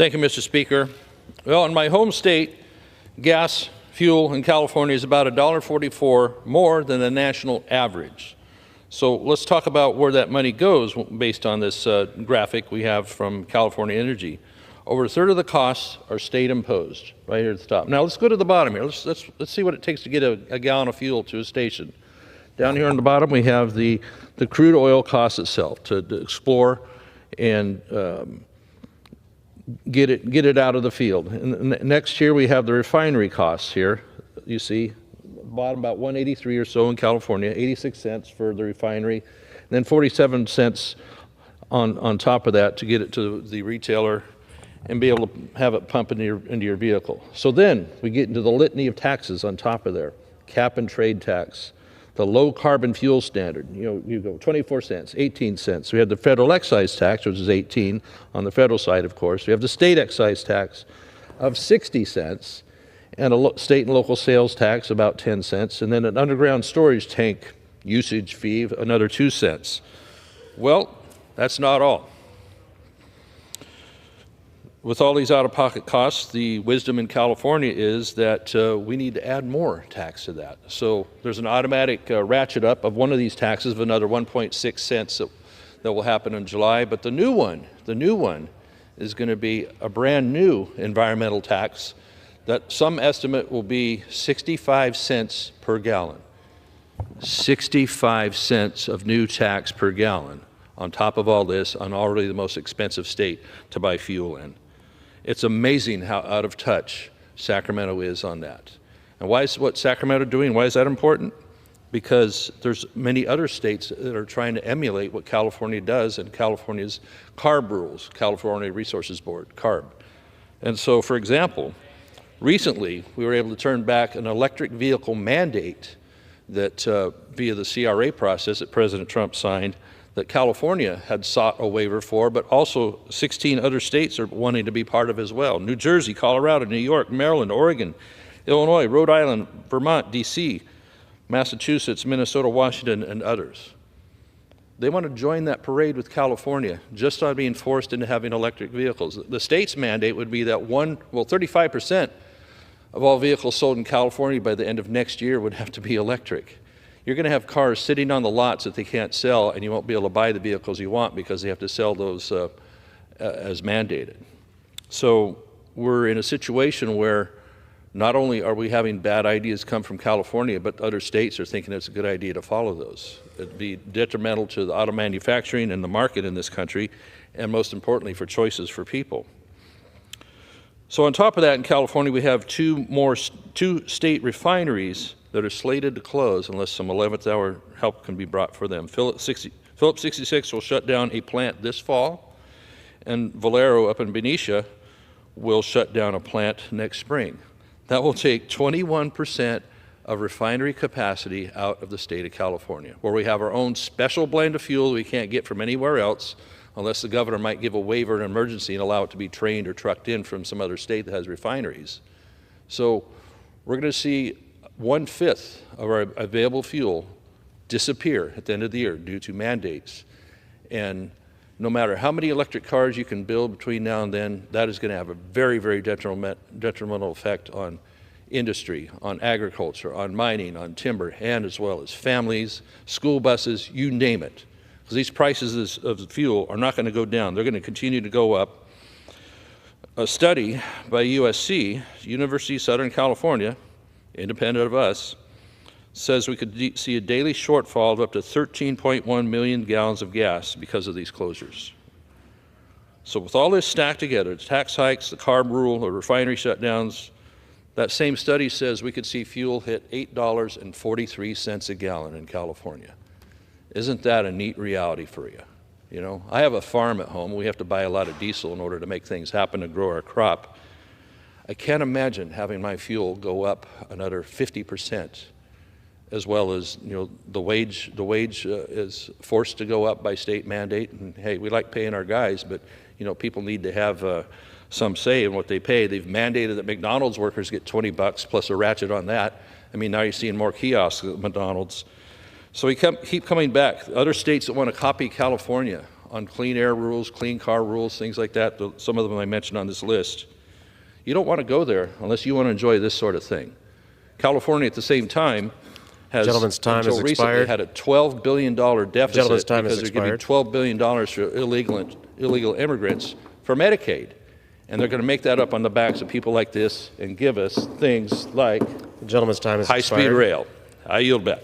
Thank you, Mr. Speaker. Well, in my home state, gas fuel in California is about $1.44 more than the national average. So let's talk about where that money goes based on this graphic we have from California Energy. Over a third of the costs are state imposed, right here at the top. Now let's go to the bottom here. Let's see what it takes to get a gallon of fuel to a station. Down here on the bottom we have the crude oil cost itself to explore and get it out of the field. And next here we have the refinery costs here. You see, bottom about 183 or so in California, 86 cents for the refinery, and then 47 cents on top of that to get it to the retailer and be able to have it pump into your vehicle. So then we get into the litany of taxes on top of there. Cap and trade tax, the low carbon fuel standard, you go 24 cents, 18 cents. We have the federal excise tax, which is 18 on the federal side, of course. We have the state excise tax of 60 cents and a state and local sales tax about 10 cents, and then an underground storage tank usage fee of another 2 cents. Well, that's not all. With all these out-of-pocket costs, the wisdom in California is that we need to add more tax to that. So there's an automatic ratchet up of one of these taxes of another 1.6 cents that will happen in July. But the new one is going to be a brand new environmental tax that some estimate will be 65 cents per gallon. 65 cents of new tax per gallon on top of all this on already the most expensive state to buy fuel in. It's amazing how out of touch Sacramento is on that. And why is what Sacramento doing, why is that important? Because there's many other states that are trying to emulate what California does and California's CARB rules, California Resources Board, CARB. And so, for example, recently we were able to turn back an electric vehicle mandate that via the CRA process that President Trump signed that California had sought a waiver for, but also 16 other states are wanting to be part of as well. New Jersey, Colorado, New York, Maryland, Oregon, Illinois, Rhode Island, Vermont, DC, Massachusetts, Minnesota, Washington, and others. They want to join that parade with California just on being forced into having electric vehicles. The state's mandate would be that 35% of all vehicles sold in California by the end of next year would have to be electric. You're going to have cars sitting on the lots that they can't sell, and you won't be able to buy the vehicles you want because they have to sell those as mandated. So we're in a situation where not only are we having bad ideas come from California, but other states are thinking it's a good idea to follow those. It'd be detrimental to the auto manufacturing and the market in this country, and most importantly for choices for people. So on top of that, in California, we have two state refineries that are slated to close unless some 11th hour help can be brought for them. Phillips 66 will shut down a plant this fall, and Valero up in Benicia will shut down a plant next spring. That will take 21% of refinery capacity out of the state of California, where we have our own special blend of fuel we can't get from anywhere else unless the governor might give a waiver in emergency and allow it to be trained or trucked in from some other state that has refineries. So we're going to see 1/5 of our available fuel disappear at the end of the year due to mandates. And no matter how many electric cars you can build between now and then, that is going to have a very, very detrimental effect on industry, on agriculture, on mining, on timber, and as well as families, school buses, you name it. Because these prices of fuel are not going to go down. They're going to continue to go up. A study by USC, University of Southern California, independent of us, says we could see a daily shortfall of up to 13.1 million gallons of gas because of these closures. So with all this stacked together, the tax hikes, the CARB rule, the refinery shutdowns, that same study says we could see fuel hit $8.43 a gallon in California. Isn't that a neat reality for you? You know, I have a farm at home. We have to buy a lot of diesel in order to make things happen to grow our crop. I can't imagine having my fuel go up another 50%, as well as the wage is forced to go up by state mandate. And hey, we like paying our guys, but people need to have some say in what they pay. They've mandated that McDonald's workers get $20 plus a ratchet on that. I mean, now you're seeing more kiosks at McDonald's. So we keep coming back. Other states that want to copy California on clean air rules, clean car rules, things like that, some of them I mentioned on this list, you don't want to go there unless you want to enjoy this sort of thing. California, at the same time, has Gentleman's time until has recently expired. had a $12 billion deficit Gentleman's time because has they're giving expired. $12 billion for illegal immigrants for Medicaid. And they're going to make that up on the backs of people like this and give us things like The gentleman's time has high-speed expired. rail. I yield back.